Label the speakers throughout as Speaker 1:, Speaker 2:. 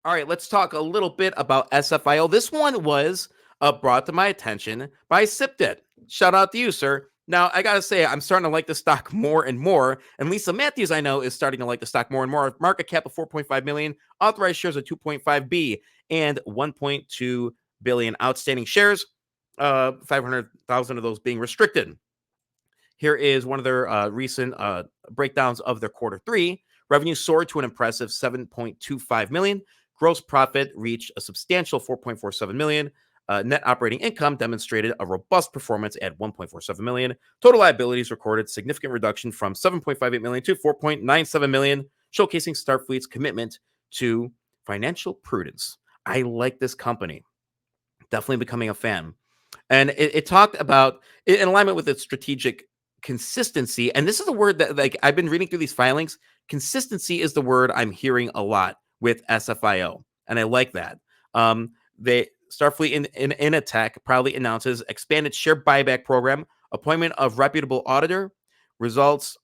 Speaker 1: All right, let's talk a little bit about SFIO. This one was brought to my attention by SipDit. Shout out to you, sir. Now, I got to say, I'm starting to like the stock more and more. And Lisa Matthews, I know, is starting to like the stock more and more. Market cap of 4.5 million, authorized shares of 2.5 B, and 1.2 billion outstanding shares, 500,000 of those being restricted. Here is one of their recent breakdowns of their quarter three. Revenue soared to an impressive 7.25 million. Gross profit reached a substantial 4.47 million. Net operating income demonstrated a robust performance at 1.47 million. Total liabilities recorded significant reduction from 7.58 million to 4.97 million, showcasing Starfleet's commitment to financial prudence. I like this company. Definitely becoming a fan. And it talked about, in alignment with its strategic consistency, and this is a word that, like, I've been reading through these filings. Consistency is the word I'm hearing a lot with SFIO, and I like that. They Starfleet in Attack proudly announces expanded share buyback program, appointment of reputable auditor, results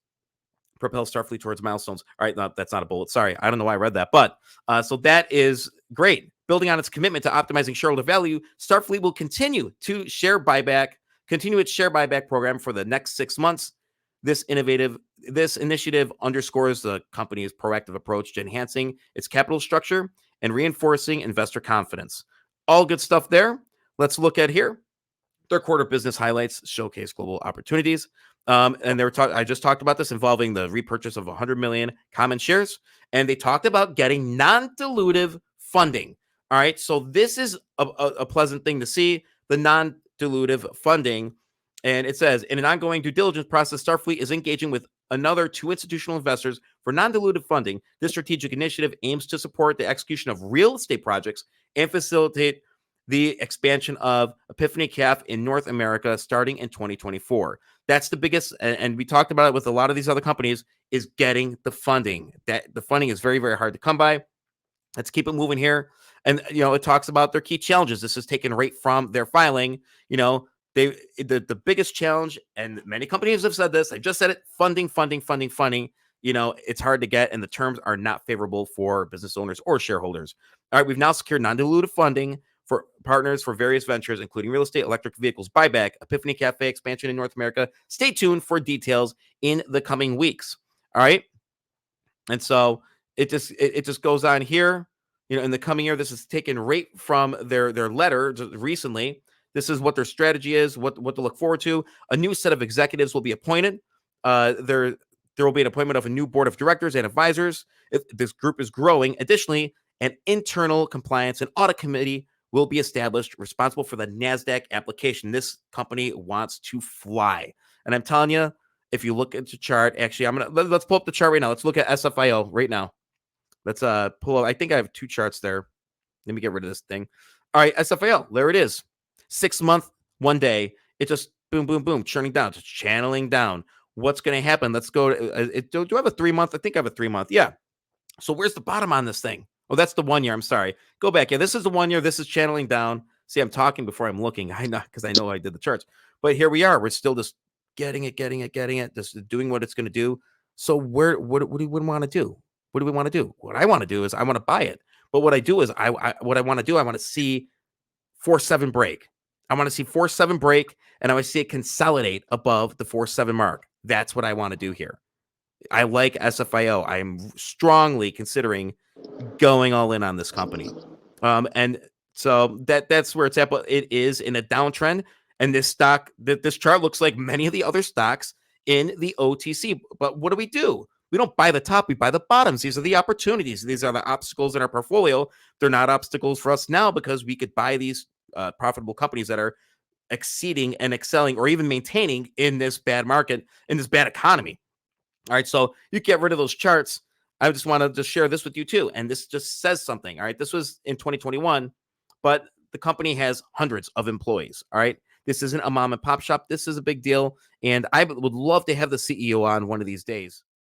Speaker 1: propel Starfleet towards milestones. All right, no, that's not a bullet. Sorry, I don't know why I read that, but so that is great. Building on its commitment to optimizing shareholder value, Starfleet will continue its share buyback program for the next 6 months. This initiative underscores the company's proactive approach to enhancing its capital structure and reinforcing investor confidence. All good stuff there. Let's look at here. Third quarter business highlights showcase global opportunities. And I just talked about this involving the repurchase of 100 million common shares. And they talked about getting non-dilutive funding. All right. So this is a pleasant thing to see, the non-dilutive funding. And it says, in an ongoing due diligence process, Starfleet is engaging with another 2 institutional investors for non-dilutive funding. This strategic initiative aims to support the execution of real estate projects and facilitate the expansion of Epiphany CAF in North America starting in 2024. That's the biggest, and we talked about it with a lot of these other companies, is getting the funding. That the funding is very, very hard to come by. Let's keep it moving here. And, it talks about their key challenges. This is taken right from their filing. The biggest challenge, and many companies have said this, I just said it, funding. It's hard to get, and the terms are not favorable for business owners or shareholders. All right, we've now secured non-dilutive funding for partners for various ventures, including real estate, electric vehicles, buyback, Epiphany Cafe expansion in North America. Stay tuned for details in the coming weeks. All right. And so it just goes on here, in the coming year. This is taken right from their letter recently. This is what their strategy is, what to look forward to. A new set of executives will be appointed. There will be an appointment of a new board of directors and advisors. This group is growing. Additionally, an internal compliance and audit committee will be established responsible for the NASDAQ application. This company wants to fly. And I'm telling you, if you look at the chart, actually, let's pull up the chart right now. Let's look at SFIO right now. Let's pull up. I think I have 2 charts there. Let me get rid of this thing. All right, SFIO, there it is. 6 month, 1 day. It just boom, boom, boom, churning down, just channeling down. What's going to happen? Let's go. Do I have a 3 month? I think I have a 3 month. Yeah. So where's the bottom on this thing? Oh, that's the 1 year. I'm sorry. Go back. Yeah, this is the 1 year. This is channeling down. See, I'm talking before I'm looking. I know, because I know I did the charts. But here we are. We're still just getting it, just doing what it's going to do. So what do we want to do? What do we want to do? What I want to do is I want to buy it. But what I do is I want to see 4.7 break. I want to see 4.7 break, and I want to see it consolidate above the 4.7 mark. That's what I want to do here. I like SFIO. I am strongly considering going all in on this company. And so that's where it's at. But it is in a downtrend. And this chart looks like many of the other stocks in the OTC. But what do? We don't buy the top, we buy the bottoms. These are the opportunities. These are the obstacles in our portfolio. They're not obstacles for us now, because we could buy these profitable companies that are exceeding and excelling or even maintaining in this bad market, in this bad economy. All right, so you get rid of those charts. I just want to just share this with you too. And this just says something. All right, this was in 2021, but the company has hundreds of employees. All right, this isn't a mom and pop shop. This is a big deal. And I would love to have the CEO on one of these days.